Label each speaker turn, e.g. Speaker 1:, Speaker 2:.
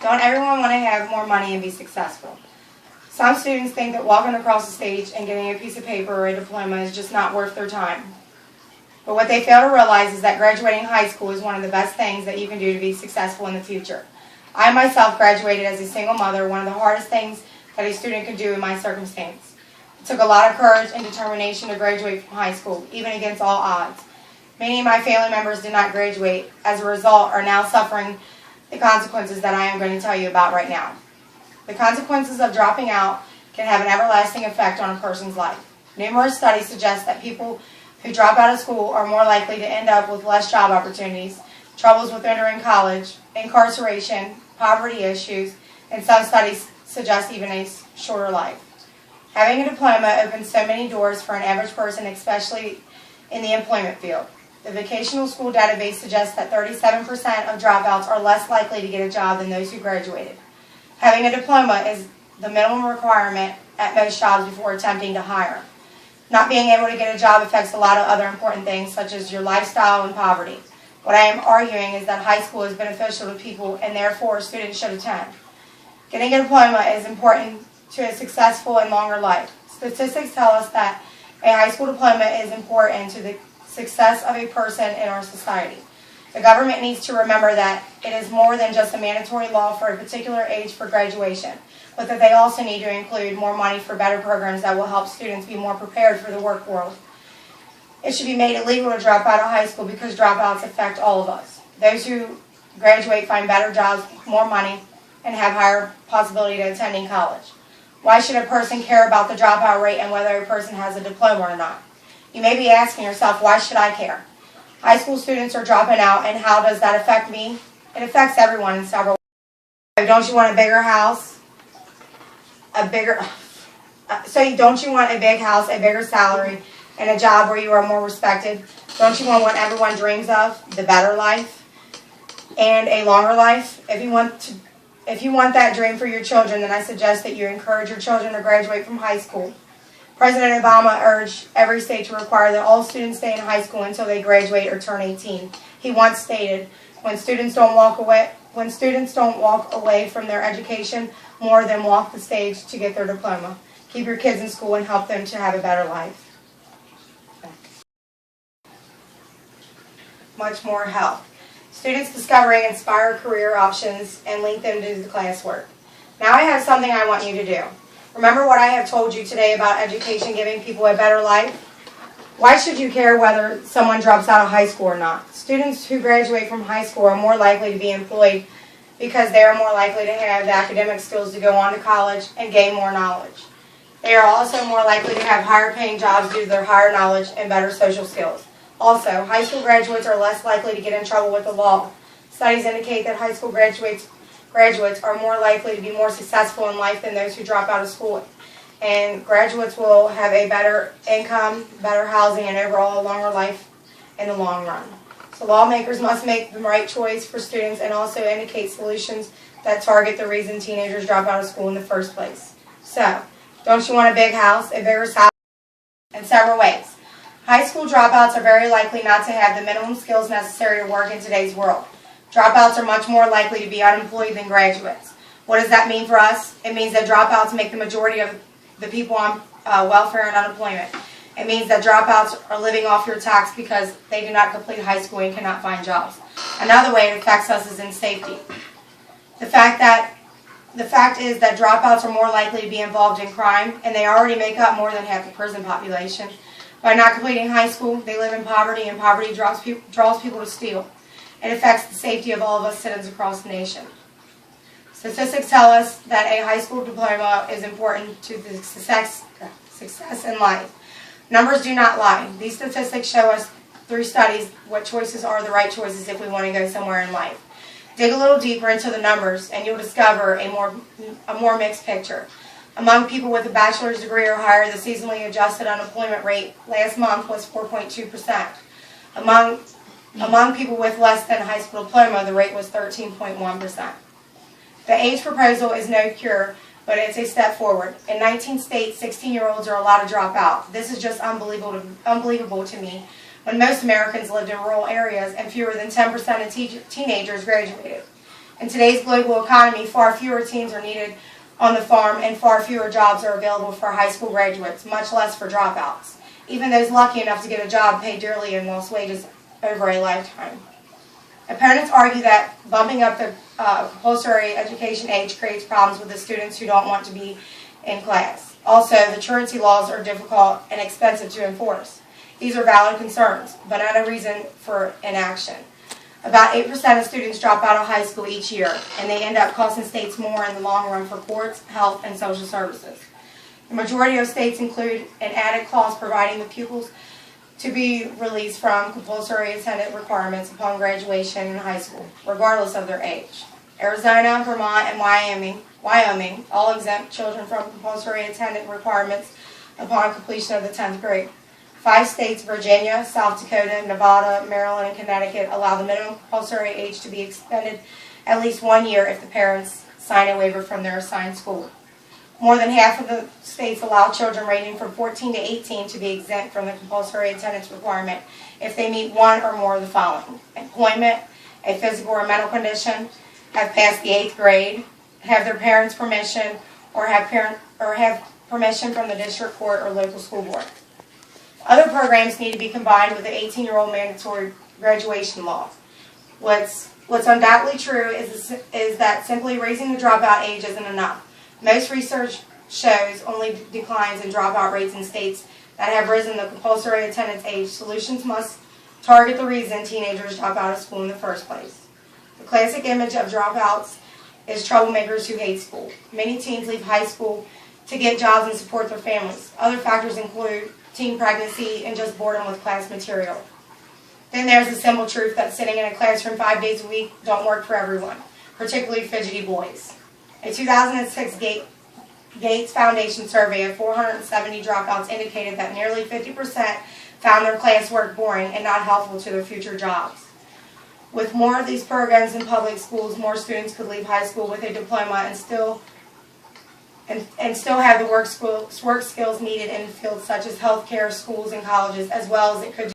Speaker 1: Don't everyone want to have more money and be successful? Some students think that walking across the stage and getting a piece of paper or a diploma is just not worth their time. But what they fail to realize is that graduating high school is one of the best things that you can do to be successful in the future. I myself graduated as a single mother, one of the hardest things that a student could do in my circumstance. It took a lot of courage and determination to graduate from high school, even against all odds. Many of my family members did not graduate, as a result are now suffering the consequences that I am going to tell you about right now. The consequences of dropping out can have an everlasting effect on a person's life. Numerous studies suggest that people who drop out of school are more likely to end up with less job opportunities, troubles with entering college, incarceration, poverty issues, and some studies suggest even a shorter life. Having a diploma opens so many doors for an average person, especially in the employment field. The vocational school database suggests that 37% of dropouts are less likely to get a job than those who graduated. Having a diploma is the minimum requirement at most jobs before attempting to hire. Not being able to get a job affects a lot of other important things, such as your lifestyle and poverty. What I am arguing is that high school is beneficial to people and therefore students should attend. Getting a diploma is important to a successful and longer life. Statistics tell us that a high school diploma is important to the success of a person in our society. The government needs to remember that it is more than just a mandatory law for a particular age for graduation, but that they also need to include more money for better programs that will help students be more prepared for the work world. It should be made illegal to drop out of high school because dropouts affect all of us. Those who graduate find better jobs, more money, and have higher possibility to attending college. Why should a person care about the dropout rate and whether a person has a diploma or not? You may be asking yourself, why should I care? High school students are dropping out, and how does that affect me? It affects everyone in several ways. Don't you want a bigger house? Don't you want a big house, a bigger salary, and a job where you are more respected? Don't you want what everyone dreams of, the better life and a longer life? If you want that dream for your children, then I suggest that you encourage your children to graduate from high school. President Obama urged every state to require that all students stay in high school until they graduate or turn 18. He once stated, when students don't walk away from their education, more of them walk the stage to get their diploma. Keep your kids in school and help them to have a better life. Much more help. Students discovering inspired career options and link them to the classwork. Now I have something I want you to do. Remember what I have told you today about education giving people a better life? Why should you care whether someone drops out of high school or not? Students who graduate from high school are more likely to be employed because they are more likely to have the academic skills to go on to college and gain more knowledge. They are also more likely to have higher paying jobs due to their higher knowledge and better social skills. Also, high school graduates are less likely to get in trouble with the law. Studies indicate that high school graduates are more likely to be more successful in life than those who drop out of school. And graduates will have a better income, better housing, and overall a longer life in the long run. So lawmakers must make the right choice for students and also indicate solutions that target the reason teenagers drop out of school in the first place. So, don't you want a big house, a bigger salary? In several ways. High school dropouts are very likely not to have the minimum skills necessary to work in today's world. Dropouts are much more likely to be unemployed than graduates. What does that mean for us? It means that dropouts make the majority of the people on welfare and unemployment. It means that dropouts are living off your tax because they do not complete high school and cannot find jobs. Another way it affects us is in safety. The fact is that dropouts are more likely to be involved in crime, and they already make up more than half the prison population. By not completing high school, they live in poverty, and poverty draws people to steal. It affects the safety of all of us citizens across the nation. Statistics tell us that a high school diploma is important to the success in life. Numbers do not lie. These statistics show us through studies what choices are the right choices if we want to go somewhere in life. Dig a little deeper into the numbers and you'll discover a more mixed picture. Among people with a bachelor's degree or higher, the seasonally adjusted unemployment rate last month was 4.2%. Among people with less than a high school diploma, the rate was 13.1%. The age proposal is no cure, but it's a step forward. In 19 states, 16-year-olds are allowed to drop out. This is just unbelievable to me, when most Americans lived in rural areas and fewer than 10% of teenagers graduated. In today's global economy, far fewer teens are needed on the farm and far fewer jobs are available for high school graduates, much less for dropouts. Even those lucky enough to get a job pay dearly and lost wages over a lifetime. Opponents argue that bumping up the compulsory education age creates problems with the students who don't want to be in class. Also, the truancy laws are difficult and expensive to enforce. These are valid concerns, but not a reason for inaction. About 8% of students drop out of high school each year, and they end up costing states more in the long run for courts, health, and social services. The majority of states include an added clause providing the pupils to be released from compulsory attendance requirements upon graduation in high school, regardless of their age. Arizona, Vermont, and Wyoming all exempt children from compulsory attendance requirements upon completion of the 10th grade. 5 states, Virginia, South Dakota, Nevada, Maryland, and Connecticut, allow the minimum compulsory age to be extended at least 1 year if the parents sign a waiver from their assigned school. More than half of the states allow children ranging from 14 to 18 to be exempt from the compulsory attendance requirement if they meet one or more of the following: employment, a physical or mental condition, have passed the 8th grade, have their parents' permission, or have permission from the district court or local school board. Other programs need to be combined with the 18-year-old mandatory graduation law. What's undoubtedly true is that simply raising the dropout age isn't enough. Most research shows only declines in dropout rates in states that have risen the compulsory attendance age. Solutions must target the reason teenagers drop out of school in the first place. The classic image of dropouts is troublemakers who hate school. Many teens leave high school to get jobs and support their families. Other factors include teen pregnancy and just boredom with class material. Then there's the simple truth that sitting in a classroom 5 days a week don't work for everyone, particularly fidgety boys. A 2006 Gates Foundation survey of 470 dropouts indicated that nearly 50% found their classwork boring and not helpful to their future jobs. With more of these programs in public schools, more students could leave high school with a diploma and still have the work skills needed in fields such as healthcare, schools, and colleges, as well as it could